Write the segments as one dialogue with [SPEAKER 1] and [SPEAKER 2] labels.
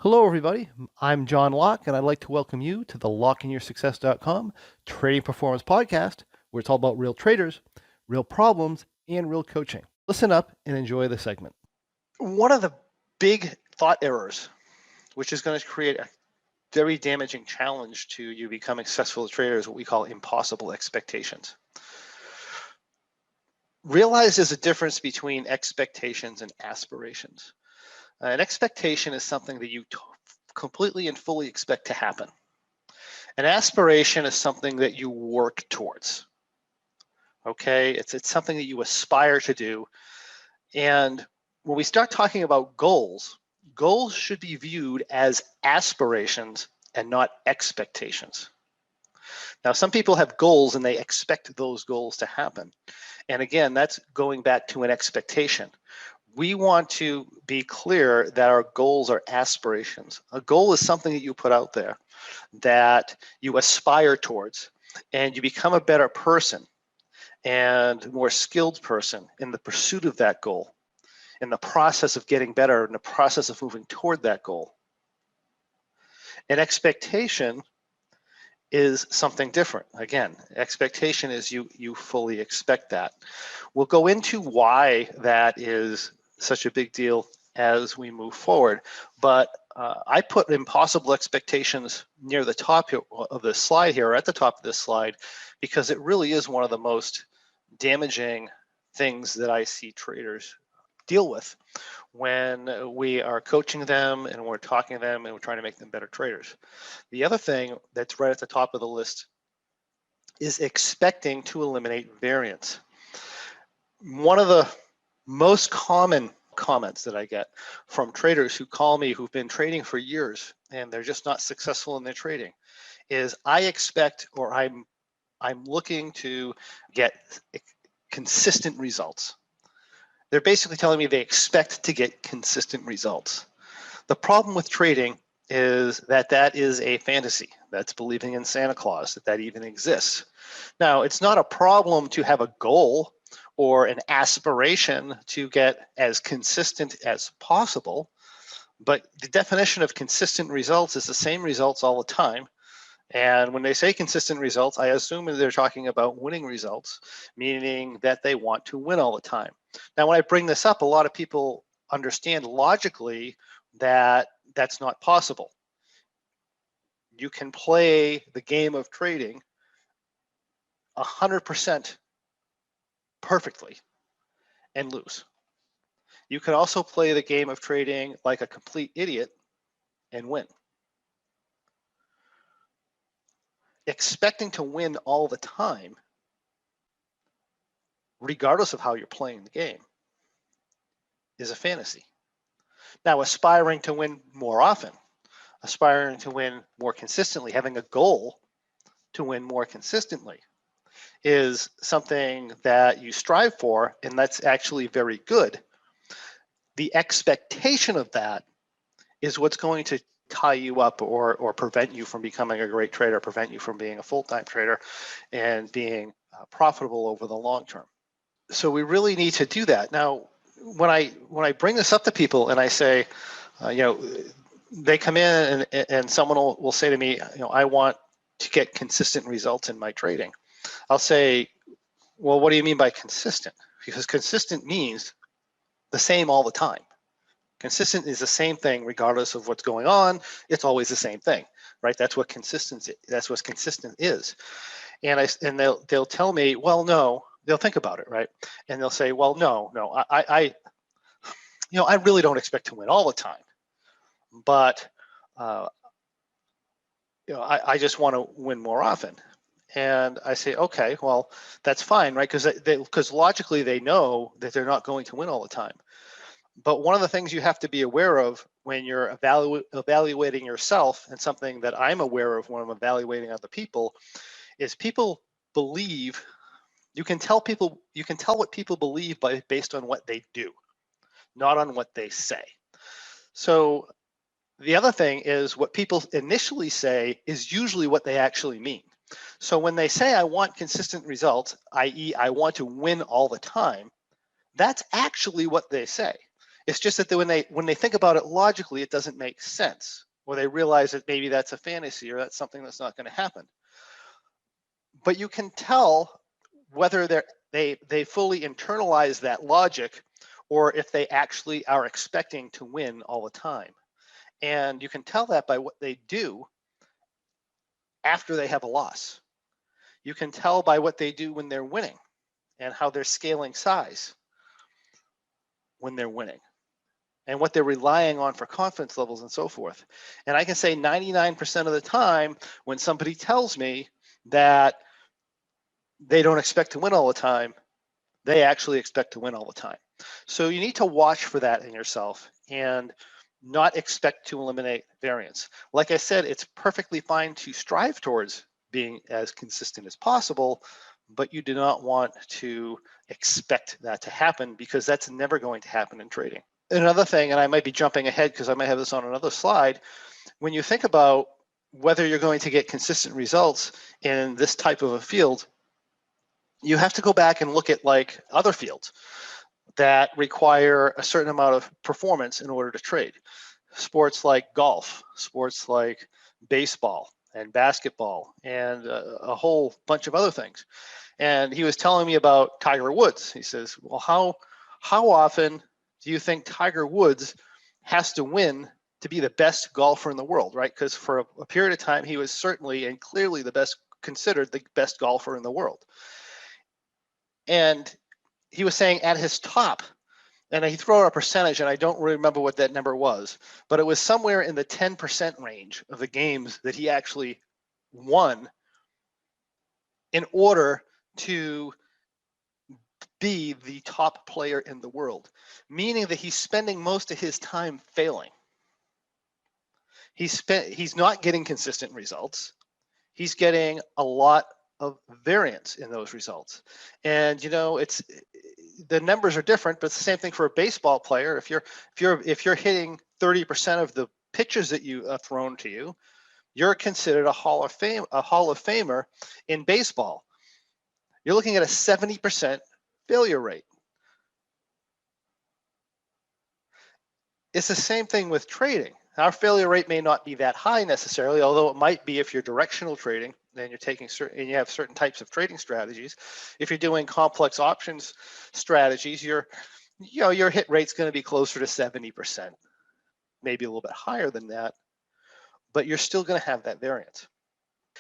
[SPEAKER 1] Hello, everybody. I'm John Locke, and I'd like to welcome you to the LockeInYourSuccess.com Trading Performance Podcast, where it's all about real traders, real problems, and real coaching. Listen up and enjoy the segment.
[SPEAKER 2] One of the big thought errors, which is going to create a very damaging challenge to you becoming successful as a trader, is what we call impossible expectations. Realize there's a difference between expectations and aspirations. An expectation is something that you completely and fully expect to happen. An aspiration is something that you work towards. Okay, it's something that you aspire to do. And when we start talking about goals, goals should be viewed as aspirations and not expectations. Now, some people have goals and they expect those goals to happen. And again, that's going back to an expectation. We want to be clear that our goals are aspirations. A goal is something that you put out there that you aspire towards, and you become a better person and more skilled person in the pursuit of that goal, in the process of getting better, in the process of moving toward that goal. An expectation is something different. Again, expectation is you fully expect that. We'll go into why that is such a big deal as we move forward, but I put impossible expectations near the top of this slide here, or at the top of this slide, because it really is one of the most damaging things that I see traders deal with when we are coaching them and we're talking to them and we're trying to make them better traders. The other thing that's right at the top of the list is expecting to eliminate variance. One of the most common comments that I get from traders who call me who've been trading for years and they're just not successful in their trading is, I expect, or I'm looking to get consistent results. They're basically telling me they expect to get consistent results. The problem with trading is that that is a fantasy. That's believing in Santa Claus, that even exists. Now, it's not a problem to have a goal or an aspiration to get as consistent as possible, but the definition of consistent results is the same results all the time. And when they say consistent results, I assume they're talking about winning results, meaning that they want to win all the time. Now, when I bring this up, a lot of people understand logically that that's not possible. You can play the game of trading 100% perfectly and lose. You can also play the game of trading like a complete idiot and win. Expecting to win all the time, regardless of how you're playing the game, is a fantasy. Now, aspiring to win more often, aspiring to win more consistently, having a goal to win more consistently is something that you strive for, and that's actually very good. The expectation of that is what's going to tie you up or prevent you from becoming a great trader, prevent you from being a full-time trader and being profitable over the long term. So we really need to do that. Now, when I bring this up to people and I say, they come in and someone will say to me, I want to get consistent results in my trading. I'll say, well, what do you mean by consistent? Because consistent means the same all the time. Consistent is the same thing regardless of what's going on. It's always the same thing, right? That's what consistency. That's what consistent is. And they'll tell me, well, no. They'll think about it, right? And they'll say, well, no, I really don't expect to win all the time, but I just want to win more often. And I say, okay, well, that's fine, right? Because logically they know that they're not going to win all the time. But one of the things you have to be aware of when you're evaluating yourself, and something that I'm aware of when I'm evaluating other people, is people believe. You can tell what people believe based on what they do, not on what they say. So the other thing is, what people initially say is usually what they actually mean. So when they say, I want consistent results, i.e., I want to win all the time, that's actually what they say. It's just that when they think about it logically, it doesn't make sense, or they realize that maybe that's a fantasy or that's something that's not going to happen. But you can tell whether they fully internalize that logic or if they actually are expecting to win all the time. And you can tell that by what they do after they have a loss. You can tell by what they do when they're winning and how they're scaling size when they're winning and what they're relying on for confidence levels and so forth. And I can say 99% of the time when somebody tells me that they don't expect to win all the time, they actually expect to win all the time. So you need to watch for that in yourself and not expect to eliminate variance. Like I said, it's perfectly fine to strive towards being as consistent as possible, but you do not want to expect that to happen because that's never going to happen in trading. Another thing, and I might be jumping ahead because I might have this on another slide, when you think about whether you're going to get consistent results in this type of a field, you have to go back and look at like other fields that require a certain amount of performance in order to trade. Sports like golf, sports like baseball and basketball, and a whole bunch of other things. And he was telling me about Tiger Woods. He says, well, how often do you think Tiger Woods has to win to be the best golfer in the world, right? Because for a period of time, he was certainly and clearly considered the best golfer in the world. And he was saying at his top, and he threw out a percentage, and I don't remember what that number was, but it was somewhere in the 10% range of the games that he actually won in order to be the top player in the world, meaning that he's spending most of his time failing. He's not getting consistent results. He's getting a lot of variance in those results. And it's the numbers are different, but it's the same thing for a baseball player. If you're hitting 30% of the pitches that you are thrown to you, you're considered a Hall of Famer in baseball. You're looking at a 70% failure rate. It's the same thing with trading. Our failure rate may not be that high necessarily, although it might be if you're directional trading and you're taking and you have certain types of trading strategies. If you're doing complex options strategies, your hit rate's going to be closer to 70%, maybe a little bit higher than that, but you're still going to have that variance.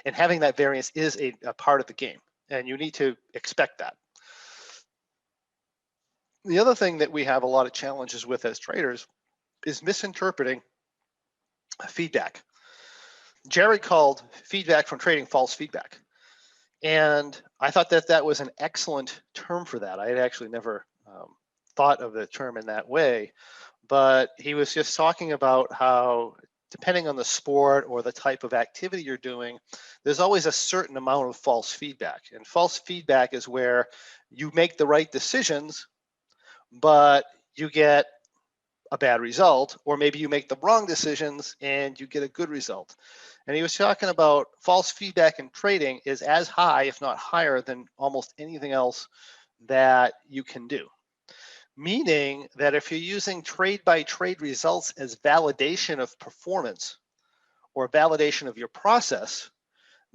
[SPEAKER 2] And having that variance is a part of the game, and you need to expect that. The other thing that we have a lot of challenges with as traders is misinterpreting feedback. Jared called feedback from trading false feedback. And I thought that was an excellent term for that. I had actually never thought of the term in that way, but he was just talking about how depending on the sport or the type of activity you're doing, there's always a certain amount of false feedback. And false feedback is where you make the right decisions, but you get a bad result, or maybe you make the wrong decisions and you get a good result. And he was talking about false feedback in trading is as high, if not higher, than almost anything else that you can do. Meaning that if you're using trade by trade results as validation of performance or validation of your process,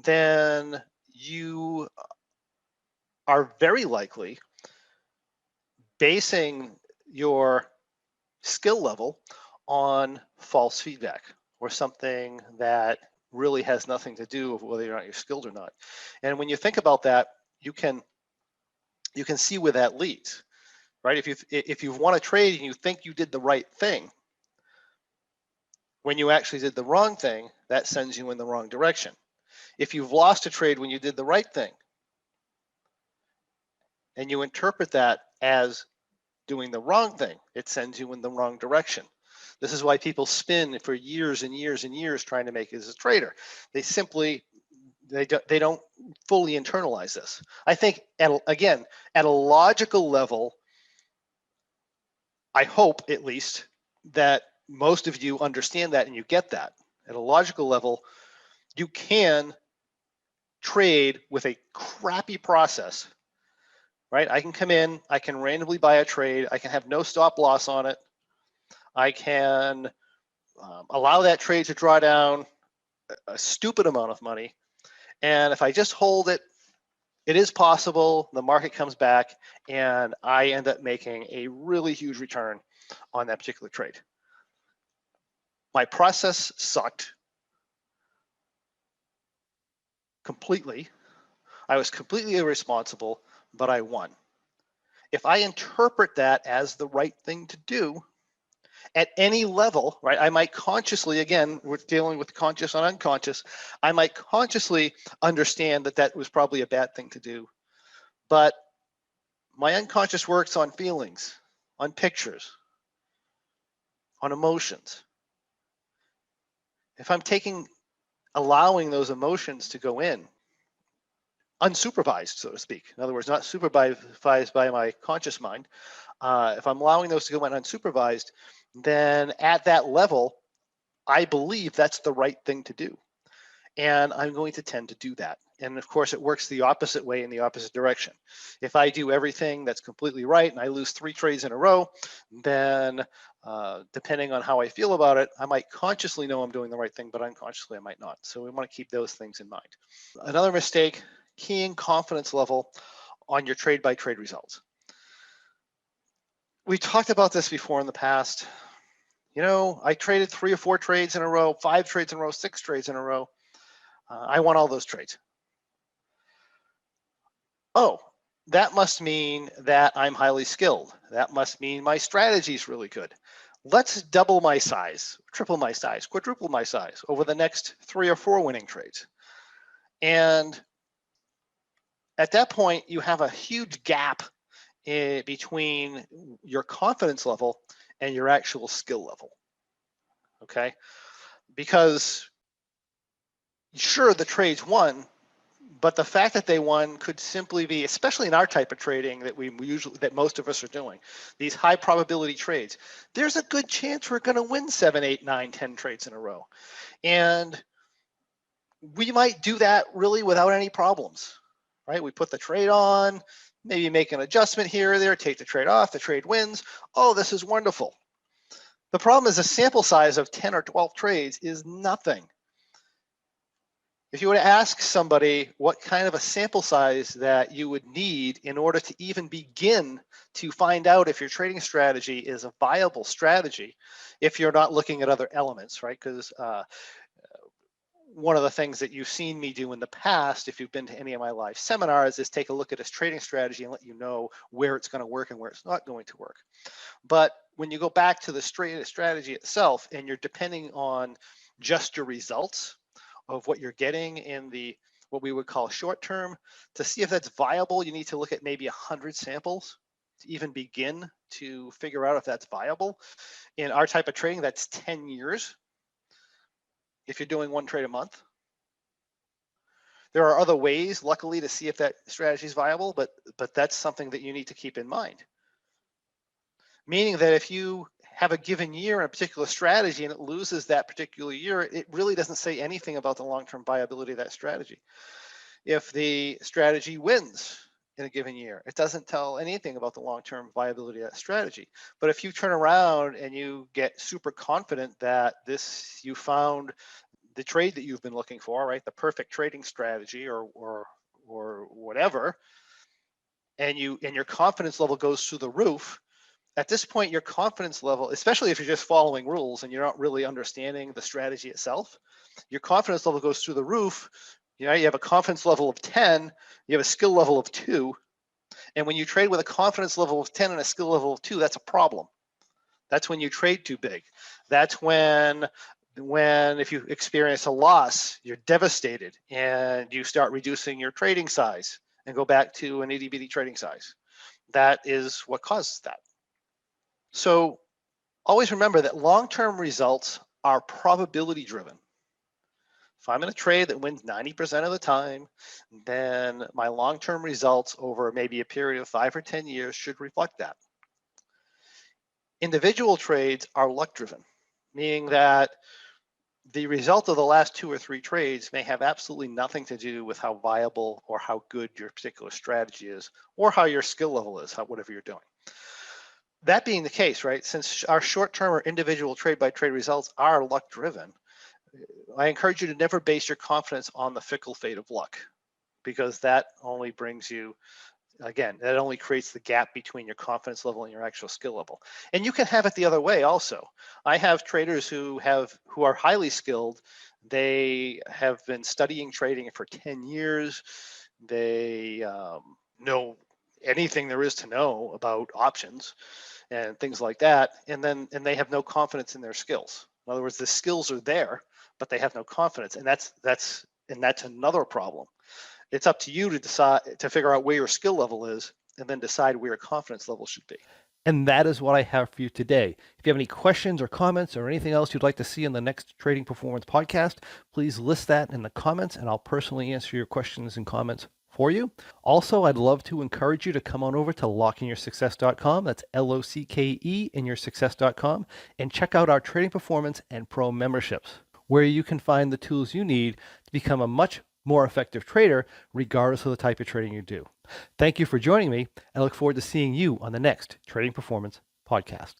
[SPEAKER 2] then you are very likely basing your skill level on false feedback or something that really has nothing to do with whether or not you're skilled or not. And when you think about that, you can see where that leads, right? If you've won a trade and you think you did the right thing, when you actually did the wrong thing, that sends you in the wrong direction. If you've lost a trade when you did the right thing, and you interpret that as doing the wrong thing, it sends you in the wrong direction. This is why people spin for years and years and years trying to make it as a trader. They don't fully internalize this. I think, at a logical level, I hope at least that most of you understand that and you get that. At a logical level, you can trade with a crappy process, right? I can come in, I can randomly buy a trade, I can have no stop loss on it, I can allow that trade to draw down a stupid amount of money. And if I just hold it, it is possible the market comes back and I end up making a really huge return on that particular trade. My process sucked completely. I was completely irresponsible, but I won. If I interpret that as the right thing to do at any level, right? I might consciously, again, we're dealing with conscious and unconscious, I might consciously understand that that was probably a bad thing to do. But my unconscious works on feelings, on pictures, on emotions. If I'm allowing those emotions to go in, unsupervised, so to speak. In other words, not supervised by my conscious mind. If I'm allowing those to go in unsupervised, then at that level, I believe that's the right thing to do. And I'm going to tend to do that. And of course, it works the opposite way in the opposite direction. If I do everything that's completely right and I lose 3 trades in a row, then depending on how I feel about it, I might consciously know I'm doing the right thing, but unconsciously I might not. So we want to keep those things in mind. Another mistake, keying confidence level on your trade by trade results. We talked about this before in the past. You know, I traded 3 or 4 trades in a row, 5 trades in a row, 6 trades in a row. I won all those trades. Oh, that must mean that I'm highly skilled. That must mean my strategy is really good. Let's double my size, triple my size, quadruple my size over the next 3 or 4 winning trades. And at that point, you have a huge gap between your confidence level and your actual skill level. Okay? Because sure, the trades won, but the fact that they won could simply be, especially in our type of trading that most of us are doing, these high probability trades, there's a good chance we're going to win 7, 8, 9, 10 trades in a row. And we might do that really without any problems, right? We put the trade on, maybe make an adjustment here or there, take the trade off, the trade wins. Oh, this is wonderful. The problem is a sample size of 10 or 12 trades is nothing. If you were to ask somebody what kind of a sample size that you would need in order to even begin to find out if your trading strategy is a viable strategy, if you're not looking at other elements, right? Because one of the things that you've seen me do in the past, if you've been to any of my live seminars, is take a look at a trading strategy and let you know where it's going to work and where it's not going to work. But when you go back to the strategy itself and you're depending on just your results of what you're getting in what we would call short term, to see if that's viable, you need to look at maybe 100 samples to even begin to figure out if that's viable. In our type of trading, that's 10 years if you're doing 1 trade a month. There are other ways, luckily, to see if that strategy is viable, but that's something that you need to keep in mind. Meaning that if you have a given year in a particular strategy and it loses that particular year, it really doesn't say anything about the long-term viability of that strategy. If the strategy wins in a given year, it doesn't tell anything about the long-term viability of that strategy. But if you turn around and you get super confident that you found the trade that you've been looking for, right, the perfect trading strategy or whatever, and your confidence level goes through the roof, at this point, your confidence level, especially if you're just following rules and you're not really understanding the strategy itself, your confidence level goes through the roof. You know, you have a confidence level of 10, you have a skill level of 2. And when you trade with a confidence level of 10 and a skill level of 2, that's a problem. That's when you trade too big. That's when if you experience a loss, you're devastated and you start reducing your trading size and go back to an itty bitty trading size. That is what causes that. So always remember that long-term results are probability driven. If I'm in a trade that wins 90% of the time, then my long-term results over maybe a period of 5 or 10 years should reflect that. Individual trades are luck driven, meaning that the result of the last 2 or 3 trades may have absolutely nothing to do with how viable or how good your particular strategy is or how your skill level is, whatever you're doing. That being the case, right, since our short-term or individual trade-by-trade results are luck-driven, I encourage you to never base your confidence on the fickle fate of luck, because that only brings you, again, that only creates the gap between your confidence level and your actual skill level. And you can have it the other way also. I have traders who are highly skilled. They have been studying trading for 10 years. They know anything there is to know about options and things like that, and they have no confidence in their skills. In other words, the skills are there, but they have no confidence, and that's another problem. It's up to you to decide, to figure out where your skill level is, and then decide where your confidence level should be.
[SPEAKER 1] And that is what I have for you today. If you have any questions or comments or anything else you'd like to see in the next Trading Performance podcast, please list that in the comments and I'll personally answer your questions and comments for you. Also, I'd love to encourage you to come on over to lockinyoursuccess.com. That's LOCKE in yoursuccess.com, and check out our Trading Performance and Pro memberships, where you can find the tools you need to become a much more effective trader, regardless of the type of trading you do. Thank you for joining me. I look forward to seeing you on the next Trading Performance podcast.